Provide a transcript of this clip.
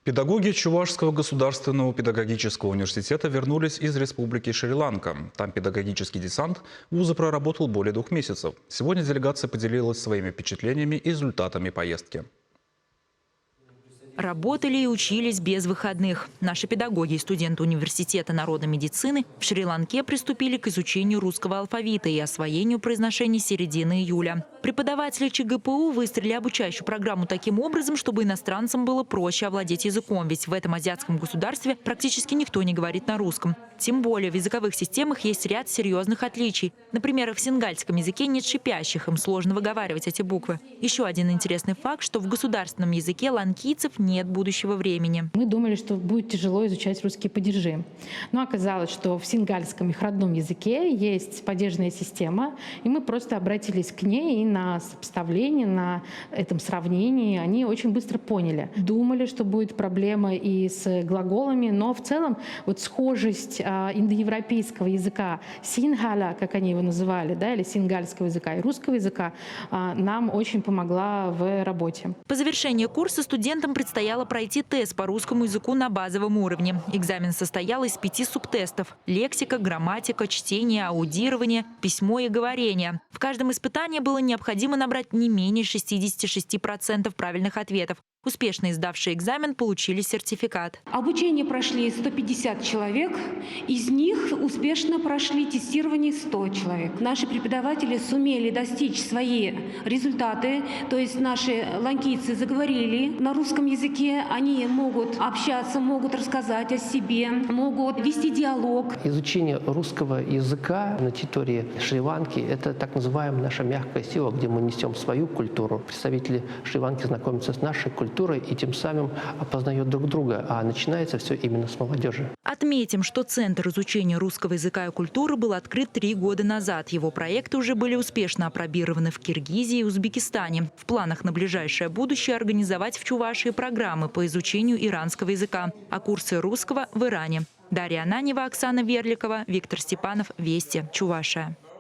Педагоги Чувашского государственного педагогического университета вернулись из Республики Шри-Ланка. Там педагогический десант вуза проработал более 2 месяцев. Сегодня делегация поделилась своими впечатлениями и результатами поездки. Работали и учились без выходных. Наши педагоги и студенты Университета народной медицины в Шри-Ланке приступили к изучению русского алфавита и освоению произношений середины июля. Преподаватели ЧГПУ выстроили обучающую программу таким образом, чтобы иностранцам было проще овладеть языком, ведь в этом азиатском государстве практически никто не говорит на русском. Тем более в языковых системах есть ряд серьезных отличий. Например, в сингальском языке нет шипящих, им сложно выговаривать эти буквы. Еще один интересный факт, что в государственном языке ланкийцев нет будущего времени. Мы думали, что будет тяжело изучать русские падежи. Но оказалось, что в сингальском их родном языке есть падежная система, и мы просто обратились к ней, и на сопоставлении, на этом сравнении они очень быстро поняли. Думали, что будет проблема и с глаголами, но в целом вот схожесть индоевропейского языка, сингаля, как они его называли, да, или сингальского языка и русского языка, нам очень помогла в работе. По завершении курса студентам предстояло пройти тест по русскому языку на базовом уровне. Экзамен состоял из 5 субтестов: лексика, грамматика, чтение, аудирование, письмо и говорение. В каждом испытании было необходимо набрать не менее 66% правильных ответов. Успешно сдавшие экзамен получили сертификат. Обучение прошли 150 человек, из них успешно прошли тестирование 100 человек. Наши преподаватели сумели достичь свои результаты, то есть наши ланкийцы заговорили на русском языке, они могут общаться, могут рассказать о себе, могут вести диалог. Изучение русского языка на территории Шри-Ланки – это так называемая наша мягкая сила, где мы несем свою культуру. Представители Шри-Ланки знакомятся с нашей культурой и тем самым познают друг друга. А начинается все именно с молодежи. Отметим, что Центр изучения русского языка и культуры был открыт 3 года назад. Его проекты уже были успешно опробированы в Киргизии и Узбекистане. В планах на ближайшее будущее организовать в Чувашии программы по изучению иранского языка, а курсы русского в Иране. Дарья Ананьева, Оксана Верликова, Виктор Степанов, Вести, Чувашия.